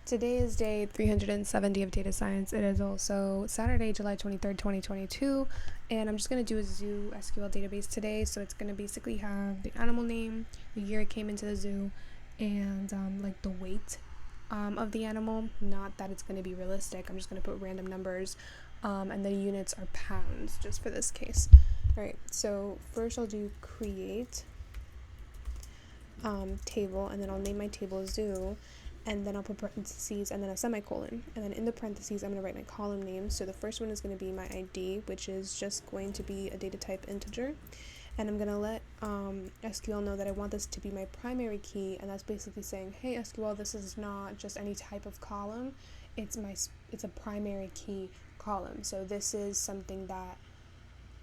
Today is day 370 of data science. It is also Saturday, July 23rd, 2022, and I'm just going to do a zoo SQL database today. So it's going to basically have the animal name, the year it came into the zoo, and like the weight of the animal. Not that it's going to be realistic. I'm just going to put random numbers, and the units are pounds just for this case. All right, so first I'll do create table, and then I'll name my table zoo, and then I'll put parentheses and then a semicolon, and then in the parentheses I'm going to write my column name. So the first one is going to be my ID, which is just going to be a data type integer, and I'm going to let SQL know that I want this to be my primary key, and that's basically saying, hey SQL, this is not just any type of column, it's a primary key column, so this is something that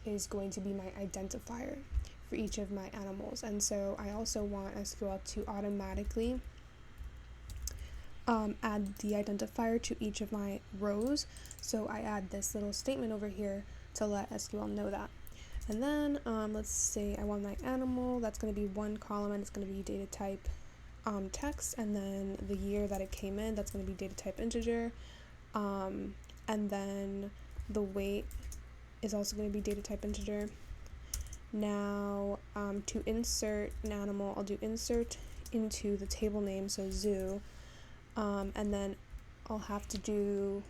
is going to be my identifier for each of my animals. And so I also want SQL to automatically add the identifier to each of my rows. So I add this little statement over here to let SQL know that. And then let's say I want my animal, that's going to be one column, and it's going to be data type text, and then the year that it came in, that's going to be data type integer, and then the weight is also going to be data type integer. Now to insert an animal, I'll do insert into the table name, so zoo, and then I'll have to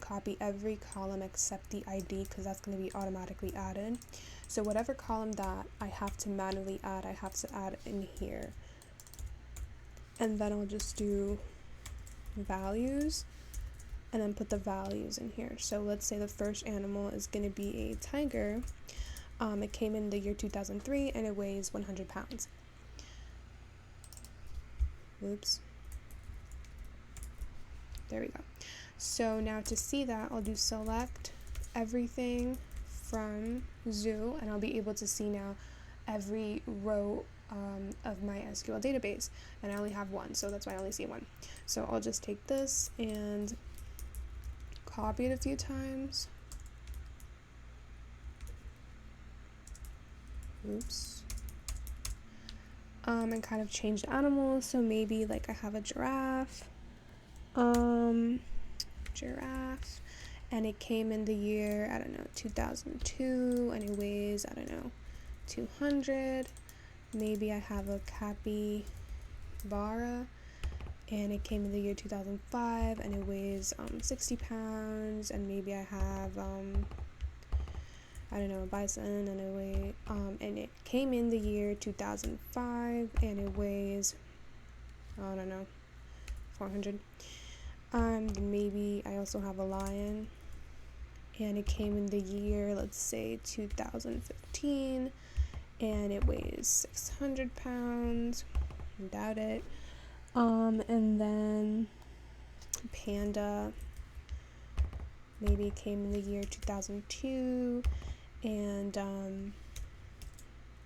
copy every column except the ID, because that's going to be automatically added. So whatever column that I have to manually add, I have to add in here. And then I'll just do values and then put the values in here. So let's say the first animal is going to be a tiger. It came in the year 2003 and it weighs 100 pounds. Oops. There we go. So now to see that, I'll do select everything from zoo, and I'll be able to see now every row of my SQL database, and I only have one, so that's why I only see one. So I'll just take this and copy it a few times. Oops. And kind of change the animals. So maybe like I have a giraffe, and it came in the year, I don't know, 2002, and it weighs, I don't know, 200. Maybe I have a capybara, and it came in the year 2005, and it weighs 60 pounds. And maybe I have I don't know, a bison, and it came in the year 2005, and it weighs, I don't know, 400. Maybe I also have a lion, and it came in the year, let's say 2015, and it weighs 600 pounds. Doubt it. And then panda, maybe it came in the year 2002, and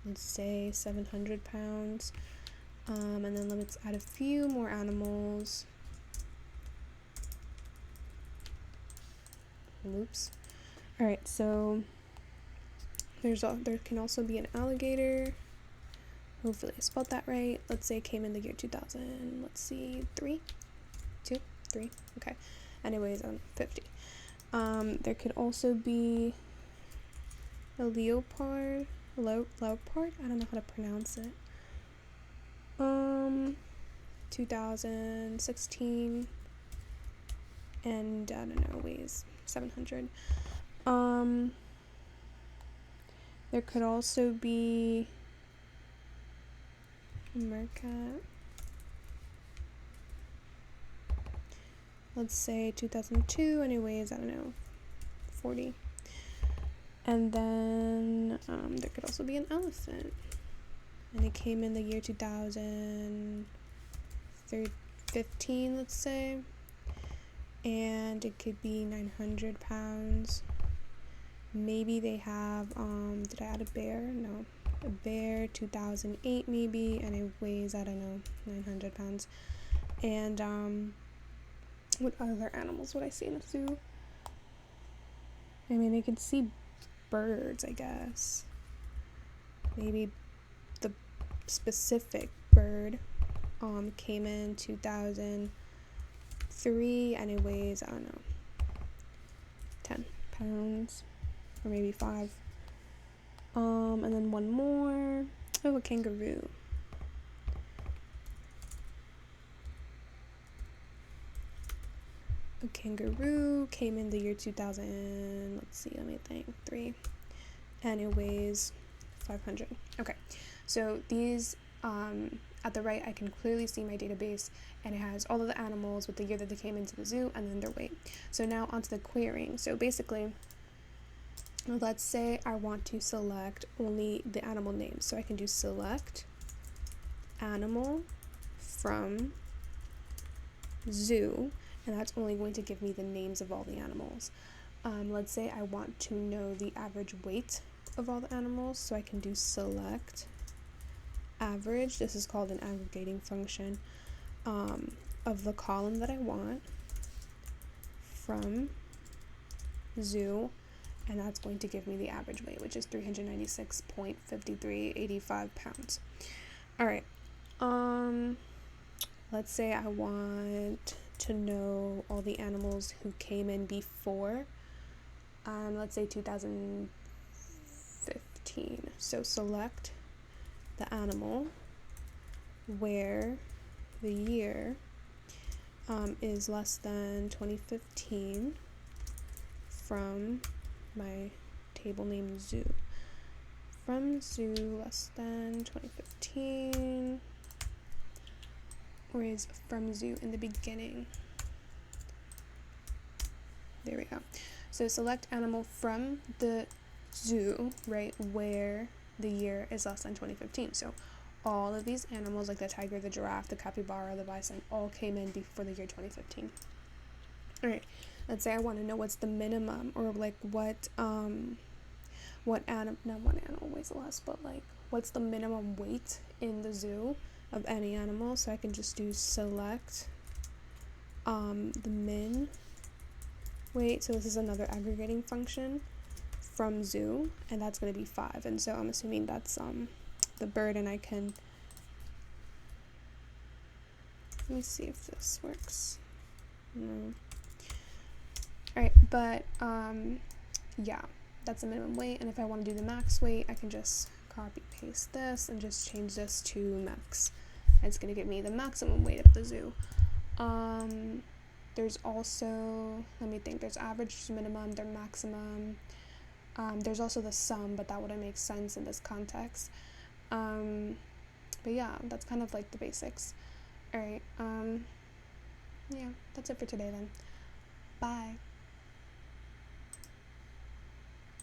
let's say 700 pounds. And then let's add a few more animals. Oops. Alright, so there can also be an alligator. Hopefully I spelled that right. Let's say it came in the year 2000. Let's see, 3. Okay. Anyways, 50. There could also be a leopard. Leopard? I don't know how to pronounce it. 2016, and I don't know, weighs 700. There could also be a meerkat. Let's say 2002, and it weighs, I don't know, 40. And then there could also be an elephant, and it came in the year 2015, let's say, and it could be 900 pounds. Maybe they have, did I add a bear? No. A bear, 2008 maybe, and it weighs, I don't know, 900 pounds. And what other animals would I see in a zoo? I mean, I could see birds, I guess. Maybe the specific bird came in 2000 3 and it weighs, I don't know, 10 pounds or maybe 5. And then one more. Oh, a kangaroo. A kangaroo came in the year 2000. Let's see, let me think. 3. And it weighs 500. Okay, so these, at the right, I can clearly see my database, and it has all of the animals with the year that they came into the zoo and then their weight. So now onto the querying. So basically, let's say I want to select only the animal names. So I can do select animal from zoo, and that's only going to give me the names of all the animals. Let's say I want to know the average weight of all the animals, so I can do select average. This is called an aggregating function, of the column that I want from zoo, and that's going to give me the average weight, which is 396.5385 pounds. All right, let's say I want to know all the animals who came in before, let's say 2015. So select the animal where the year is less than 2015 from my table name zoo. From zoo less than 2015, or is from zoo in the beginning. There we go. So select animal from the zoo, right, where the year is less than 2015. So all of these animals, like the tiger, the giraffe, the capybara, the bison, all came in before the year 2015. All right, let's say I want to know what's the minimum, or like what animal, not what animal weighs less, but like what's the minimum weight in the zoo of any animal. So I can just do select the min weight. So this is another aggregating function from zoo, and that's going to be 5. And so I'm assuming that's the bird, and I can, let me see if this works. No. Alright, but yeah, that's the minimum weight, and if I want to do the max weight, I can just copy paste this and just change this to max. And it's going to give me the maximum weight of the zoo. There's also, let me think, there's average, there's minimum, there's maximum. There's also the sum, but that wouldn't make sense in this context. But yeah, that's kind of like the basics. Alright, yeah, that's it for today then. Bye.